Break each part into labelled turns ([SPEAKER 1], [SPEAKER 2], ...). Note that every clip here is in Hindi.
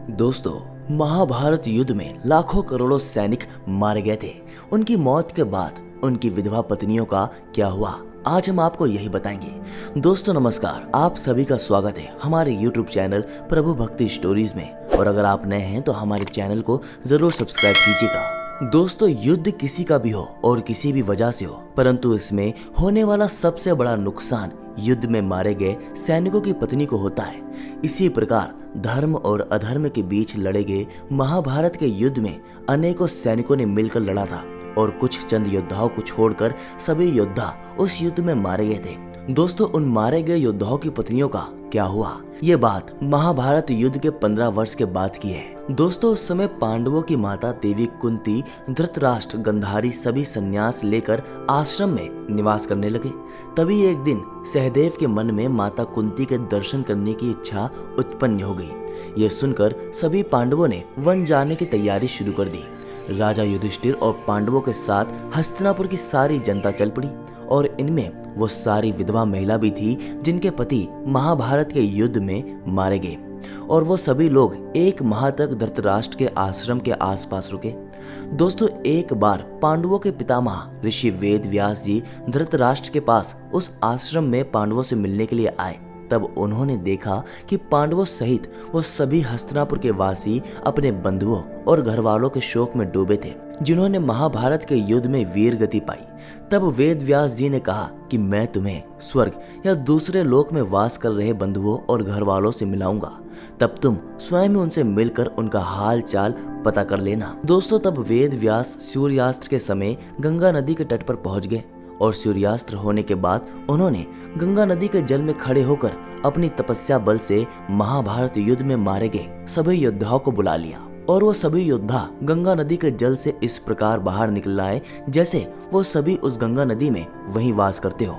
[SPEAKER 1] दोस्तों, महाभारत युद्ध में लाखों करोड़ों सैनिक मारे गए थे। उनकी मौत के बाद उनकी विधवा पत्नियों का क्या हुआ, आज हम आपको यही बताएंगे। दोस्तों नमस्कार, आप सभी का स्वागत है हमारे YouTube चैनल प्रभु भक्ति स्टोरीज में। और अगर आप नए हैं तो हमारे चैनल को जरूर सब्सक्राइब कीजिएगा। दोस्तों, युद्ध किसी का भी हो और किसी भी वजह से हो, परंतु इसमें होने वाला सबसे बड़ा नुकसान युद्ध में मारे गए सैनिकों की पत्नी को होता है। इसी प्रकार धर्म और अधर्म के बीच लड़े गए महाभारत के युद्ध में अनेकों सैनिकों ने मिलकर लड़ा था और कुछ चंद योद्धाओं को छोड़कर सभी योद्धा उस युद्ध में मारे गए थे। दोस्तों, उन मारे गए योद्धाओं की पत्नियों का क्या हुआ, ये बात महाभारत युद्ध के 15 वर्ष के बाद की है। दोस्तों, उस समय पांडवों की माता देवी कुंती, धृतराष्ट्र, गंधारी सभी संन्यास लेकर आश्रम में निवास करने लगे। तभी एक दिन सहदेव के मन में माता कुंती के दर्शन करने की इच्छा उत्पन्न हो गई। ये सुनकर सभी पांडवों ने वन जाने की तैयारी शुरू कर दी। राजा युधिष्ठिर और पांडवों के साथ हस्तिनापुर की सारी जनता चल पड़ी और इनमें वो सारी विधवा महिला भी थी जिनके पति महाभारत के युद्ध में मारे गए। और वो सभी लोग एक माह तक धृतराष्ट्र के आश्रम के आसपास रुके। दोस्तों, एक बार पांडवों के पितामह ऋषि वेद व्यास जी धृतराष्ट्र के पास उस आश्रम में पांडवों से मिलने के लिए आए। तब उन्होंने देखा कि पांडवों सहित वो सभी हस्तिनापुर के वासी अपने बंधुओं और घर वालों के शोक में डूबे थे, जिन्होंने महाभारत के युद्ध में वीर गति पाई। तब वेद व्यास जी ने कहा कि मैं तुम्हें स्वर्ग या दूसरे लोक में वास कर रहे बंधुओं और घर वालों से मिलाऊंगा, तब तुम स्वयं उनसे मिलकर उनका हाल चाल पता कर लेना। दोस्तों, तब वेद व्यास सूर्यास्त के समय गंगा नदी के तट पर पहुंच गए और सूर्यास्त होने के बाद उन्होंने गंगा नदी के जल में खड़े होकर अपनी तपस्या बल से महाभारत युद्ध में मारे गए सभी योद्धाओं को बुला लिया। और वो सभी योद्धा गंगा नदी के जल से इस प्रकार बाहर निकल आए जैसे वो सभी उस गंगा नदी में वहीं वास करते हो।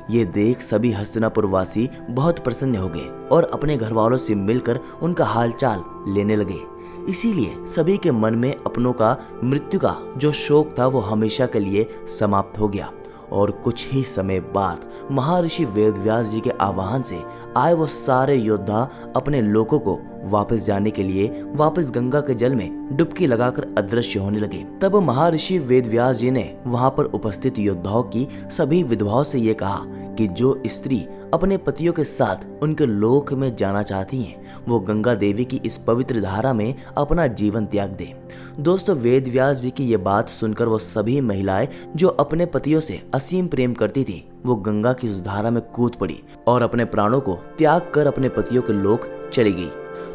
[SPEAKER 1] ये देख सभी हस्तिनापुर वासी बहुत प्रसन्न हो गए और अपने घर वालों से मिलकर उनका हालचाल लेने लगे। इसीलिए सभी के मन में अपनों का मृत्यु का जो शोक था वो हमेशा के लिए समाप्त हो गया। और कुछ ही समय बाद महर्षि वेदव्यास जी के आह्वान से आए वो सारे योद्धा अपने लोकों को वापस जाने के लिए वापस गंगा के जल में डुबकी लगाकर अदृश्य होने लगे। तब महर्षि वेदव्यास जी ने वहां पर उपस्थित योद्धाओं की सभी विधवाओं से ये कहा कि जो स्त्री अपने पतियों के साथ उनके लोक में जाना चाहती हैं, वो गंगा देवी की इस पवित्र धारा में अपना जीवन त्याग दें। दोस्तों, वेद व्यास जी की ये बात सुनकर वो सभी महिलाएं जो अपने पतियों से असीम प्रेम करती थी, वो गंगा की उस धारा में कूद पड़ी और अपने प्राणों को त्याग कर अपने पतियों के लोक चली गई।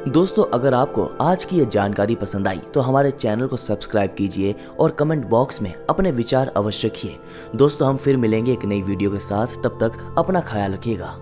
[SPEAKER 1] दोस्तों, अगर आपको आज की ये जानकारी पसंद आई तो हमारे चैनल को सब्सक्राइब कीजिए और कमेंट बॉक्स में अपने विचार अवश्य रखिए। दोस्तों, हम फिर मिलेंगे एक नई वीडियो के साथ, तब तक अपना ख्याल रखिएगा।